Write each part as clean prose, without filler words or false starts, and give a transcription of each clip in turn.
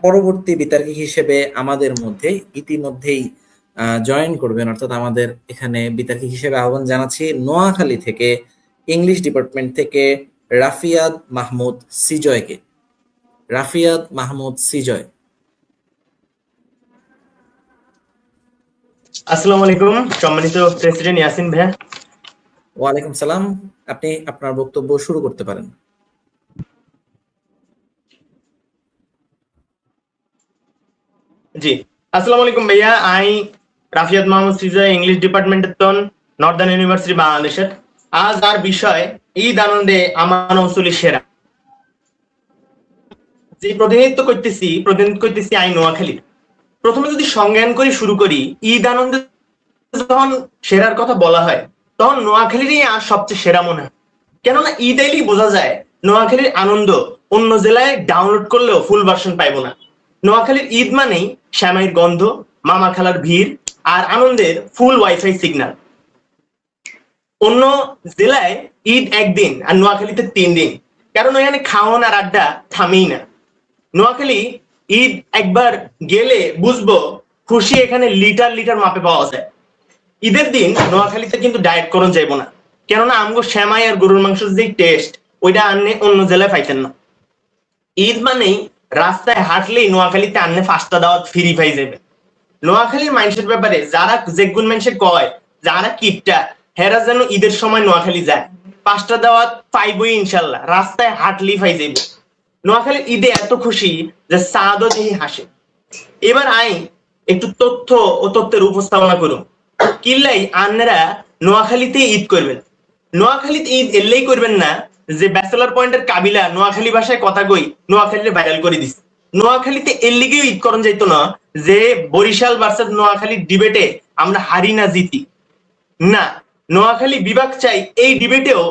পরবর্তী বিতার্কিক হিসেবে আমাদের মধ্যে ইতিমধ্যেই জয়েন করবেন, অর্থাৎ আমাদের এখানে বিতার্কিক হিসেবে আহ্বান জানাচ্ছি নোয়াখালী থেকে ইংলিশ ডিপার্টমেন্ট থেকে রাফিয়াদ মাহমুদ সিজয়কে। রাফিয়াদ মাহমুদ সিজয়। আসসালামু আলাইকুম সম্মানিত প্রেসিডেন্ট ইয়াসিন ভাইয়া। ওয়ালাইকুম সালাম, আপনি আপনার বক্তব্য শুরু করতে পারেন। জি, আসসালামু আলাইকুম ভাইয়া। আই রাফিয়াদ মাহমুদ সিজয়, ইংলিশ ডিপার্টমেন্টের তন, নর্দার্ন ইউনিভার্সিটি বাংলাদেশের। আজ আর বিষয় ঈদ আনন্দে আমার অঞ্চলের সেরা। যে প্রতিনিধিত্ব করতেছি আই নোয়াখালী। প্রথমে যদি সংজ্ঞান করে শুরু করি, ঈদ আনন্দে যখন সেরার কথা বলা হয় তখন নোয়াখালীরই আর সবচেয়ে সেরা মনে হয়। কেননা ঈদ আইলেই বোঝা যায় নোয়াখালীর আনন্দ অন্য জেলায় ডাউনলোড করলেও ফুল ভার্সন পাইবো না। নোয়াখালীর ঈদ মানেই শ্যামাইয়ের গন্ধ, মামা খালার ভিড় আর আনন্দের ফুল ওয়াইফাই সিগন্যাল। অন্য জেলায় ঈদ একদিন আর নোয়াখালীতে 3 দিন, কারণ ওখানে খাওয়ান আর আড্ডা থামেই না। নোয়াখালী ঈদ একবার গেলে বুঝবো খুশি এখানে লিটার লিটার মাপে পাওয়া যায়। ঈদের দিন নোয়াখালীতে কিন্তু ডায়েট করন যাইব না, কেননা আমগো শ্যামাই আর গরুর মাংসের যে টেস্ট ওইটা আনলে অন্য জেলায় পাইতেন না। ঈদ মানেই রাস্তায় হাঁটলেই নোয়াখালীতে আনলে ফাস্তা দাওয়াত ফ্রি পাই যাবে। নোয়াখালীর মানুষের ব্যাপারে যারা যেগুন মানুষের কয় যারা কিপটা হেরা যেন ঈদের সময় নোয়াখালী যায়, 5টা দাওয়াত পাইবই ইনশাল্লাহ, রাস্তায় হাঁটলেই পাই যাইব। নোয়াখালীর ঈদে এত খুশি যে সাদও দেহি হাসে। এবার আই একটু তথ্য ও তথ্যের উপস্থাপনা করুন। কিল্লাই আন্নারা নোয়াখালীতে ঈদ করবেন। নোয়াখালীতে ঈদ এলেই করবেন না যে ব্যাচেলর পয়েন্টের কাবিলা নোয়াখালী ভাষায় কথা কই নোয়াখালীতে ভাইরাল করে দিস। নোয়াখালীতে এর লিগেও ঈদ করণ যাইতো না যে বরিশাল ভার্সেস নোয়াখালীর ডিবেটে আমরা হারি না জিতি। না, নোয়াখালী বিভাগ চাই এই ডিবেটেও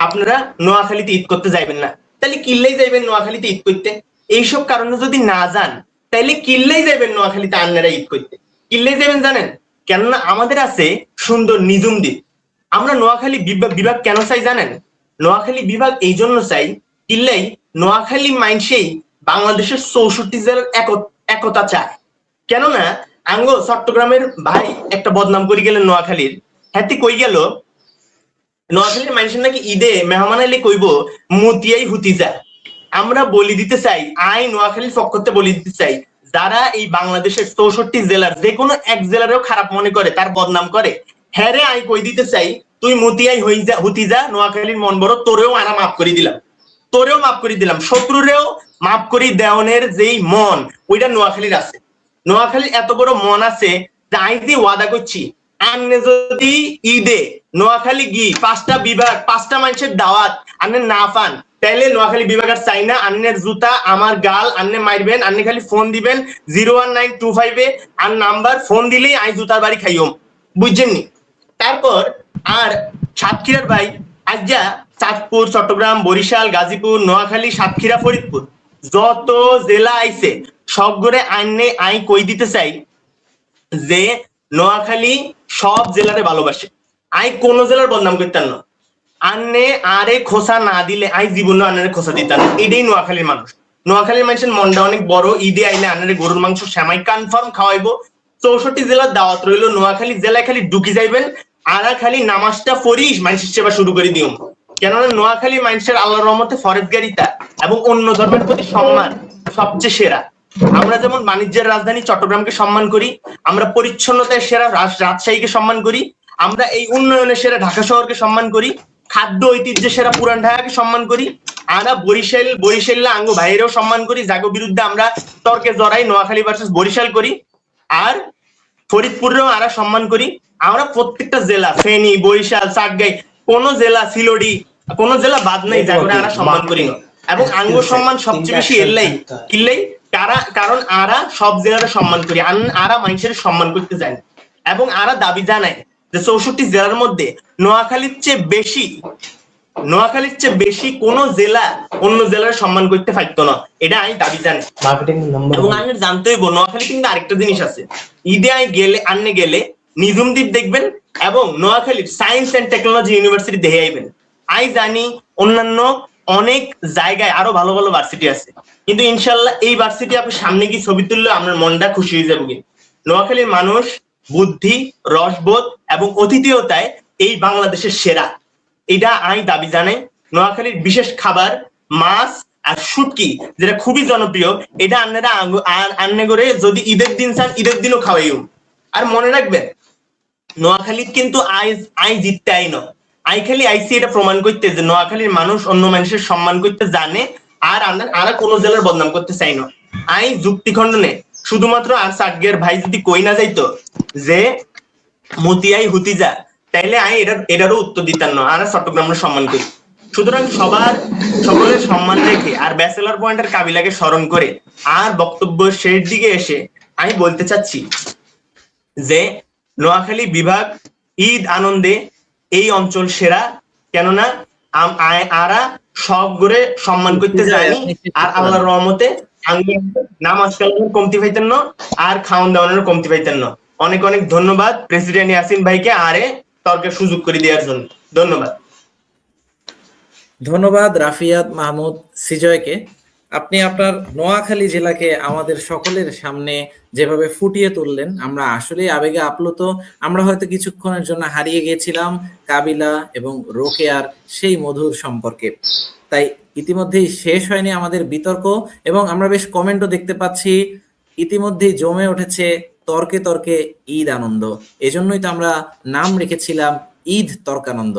আপনারা নোয়াখালীতে ঈদ করতে যাইবেন না। তাহলে কিল্লাই যাইবেন নোয়াখালীতে ঈদ করতে? এইসব কারণে যদি না যান তাইলে কিল্লাই যাইবেন নোয়াখালীতে আন্নারা ঈদ করতে? কিল্লাই যাবেন জানেন? কেননা আমাদের আছে সুন্দর নিজুম দ্বীপ। আমরা নোয়াখালী বিভাগ কেন চাই জানেন? নোয়াখালী বিভাগ এই জন্য চাই, কিল্লাই নোয়াখালী মাইন্ডসেই বাংলাদেশের 64 জেলার একতা চায়। কেননা আঙ্গ চট্টগ্রামের ভাই একটা বদনাম করে গেলেন নোয়াখালীর। হ্যাঁ কই গেল নোয়াখালীর মানুষের নাকি ঈদে মেহমান আইলে কইব মতিয়াই হুতি যা। আমরা বলি দিতে চাই, আই নোয়াখালীর পক্ষতে বলি দিতে চাই, যারা এই বাংলাদেশের 64 জেলার যে কোনো এক জেলারও খারাপ মনে করে, তার বদনাম করে, হ্যাঁ রে আই কই দিতে চাই তুই মতিয়াই হুতি যা, নোয়াখালীর মন বড়, তোরেও আনা মাফ করে দিলাম, তোরেও মাফ করে দিলাম, শত্রুরেও মাফ করি দেওয়ানের যেই মন ওইটা নোয়াখালীর আছে। নোয়াখালীর এত বড় মন আছে যে আই যে ওয়াদা করছি, আন্নে যদি ঈদে নোয়াখালী গি 5টা বিভাগ 5টা মানুষের দাওয়াত আন্নে না পান, তাইলে নোয়াখালী বিভাগ আর চাই না। আন্নের জুতা আমার গাল আন্নে মারবেন, আন্নে খালি ফোন দিবেন 01925 আর নাম্বার, ফোন দিলেই আই জুতার বাড়ি খাইম, বুঝছেননি? তারপর আর সাতক্ষীরার ভাই আজ্জা চাঁদপুর, চট্টগ্রাম, বরিশাল, গাজীপুর, নোয়াখালী, সাতক্ষীরা, ফরিদপুর যত জেলা আইছে সব করে আইনে আই কই দিতে চাই যে নোয়াখালী সব জেলারে ভালোবাসে। আই কোন জেলার বদনাম করতাম না। আন্নে আরে খোসা না দিলে আই জীবনে আন্নারে খোসা দিতাম না। এটাই নোয়াখালীর মানুষ। নোয়াখালীর মানুষের মনটা অনেক বড়। ঈদে আইলে আন্নারে গরুর মাংস শ্যামাই কনফার্ম খাওয়াইবো। 64 জেলার দাওয়াত রইল, নোয়াখালী জেলায় খালি ঢুকি যাইবেন, আরা খালি নামাজটা পড়িস মানুষের সেবা শুরু করে দিও। কেননা নোয়াখালী মানুষের আল্লাহর রহমতে ফরেজগারিতা এবং অন্য ধর্মের প্রতি সম্মান সবচেয়ে সেরা। আমরা যেমন বাণিজ্যের রাজধানী চট্টগ্রামকে সম্মান করি, আমরা পরিচ্ছন্নতার সেরা রাজশাহীকে সম্মান করি, আমরা এই উন্নয়নের সেরা ঢাকা শহরকে সম্মান করি, খাদ্য ঐতিহ্যের সেরা পুরান ঢাকাকে সম্মান করি, আমরা বরিশাল আঙ্গ ভাইয়েরও সম্মান করি, যাগো বিরুদ্ধে আমরা তর্কে জড়াই, নোয়াখালী ভার্সেস বরিশাল করি, আর ফরিদপুরেও আমরা সম্মান করি। আমরা প্রত্যেকটা জেলা ফেনী, বরিশাল, চাটগাঁই, কোন জেলা সিলোডি, কোন জেলা বাদ নাই যা করে আমরা সম্মান করি না। এবং আঙ্গ সম্মান সবচেয়ে বেশি কিল্লাই কারণ আরা সব জেলার সম্মান করি, আরা মানুষের সম্মান করতে যায় না। এবং আরা দাবি জানায় যে 64 জেলার মধ্যে নোয়াখালীর চেয়ে বেশি কোন জেলা অন্য জেলার সম্মান করতে পারতো না, এটা আমি দাবি জানি। এবং আন্নের জানতে হইব নোয়াখালী কিন্তু আরেকটা জিনিস আছে। ঈদে আন্নে গেলে নিজুম দ্বীপ দেখবেন এবং নোয়াখালীর সায়েন্স এন্ড টেকনোলজি ইউনিভার্সিটি দেখে আইবেন। আই জানি অন্যান্য অনেক জায়গায় আরো ভালো ভালো ভার্সিটি আছে, কিন্তু ইনশাল্লাহ এই ভার্সিটি আপনি সামনে কি ছবি তুললে আপনার মনটা খুশি হয়ে যাবে। নোয়াখালীর মানুষ বুদ্ধি, রসবোধ এবং অতিথিয়তায় এই বাংলাদেশের সেরা, এটা আমি দাবি জানাই। নোয়াখালীর বিশেষ খাবার মাছ আর শুটকি, যেটা খুবই জনপ্রিয়, এটা আপনারা আন্নে করে যদি ঈদের দিন চান ঈদের দিনও খাওয়াইও। আর মনে রাখবেন, নোয়াখালী কিন্তু আই জিততে আই না, আই খালি আইসি এটা প্রমাণ করতে যে নোয়াখালীর মানুষ অন্য মানুষের সম্মান করতে জানে, আর আমরা কোনো জেলার বদনাম করতে চাই না। আই যুক্তি খণ্ডনে শুধুমাত্র আর সাটগের ভাই যদি কই না যাইতো যে মতিয়াই হুতিজা, তাইলে আই এটারও উত্তর দিতাম না, আর চট্টগ্রামের সম্মান করি। সুতরাং সকলের সম্মান রেখে আর ব্যাচেলর পয়েন্টের কাবিলাকে স্মরণ করে আর বক্তব্য শেষ দিকে এসে আমি বলতে চাচ্ছি যে নোয়াখালী বিভাগ ঈদ আনন্দে এই অঞ্চল সেরা, কেননা আরা সব করে সম্মান করতে জানি, আর আল্লাহর রহমতে নামাজ কালামের কমতি পাইতেন না, আর খাওয়ান দাওয়ানোর কমতি পাইতেন না। অনেক অনেক ধন্যবাদ প্রেসিডেন্ট ইয়াসিন ভাইকে আরে তর্কের সুযোগ করে দেওয়ার জন্য। ধন্যবাদ। ধন্যবাদ রাফিয়াত মাহমুদ সিজয়কে। আপনি আপনার নোয়াখালী জেলাকে আমাদের সকলের সামনে যেভাবে ফুটিয়ে তুললেন, আমরা আসলেই আবেগে আপ্লুত। আমরা হয়তো কিছুক্ষণের জন্য হারিয়ে গিয়েছিলাম কাবিলা এবং রোকেয়ার সেই মধুর সম্পর্কে। তাই ইতিমধ্যেই শেষ হয়নি আমাদের বিতর্ক, এবং আমরা বেশ কমেন্টও দেখতে পাচ্ছি ইতিমধ্যেই জমে উঠেছে তর্কে তর্কে ঈদ আনন্দ। এজন্যই তো আমরা নাম রেখেছিলাম ঈদ তর্কানন্দ।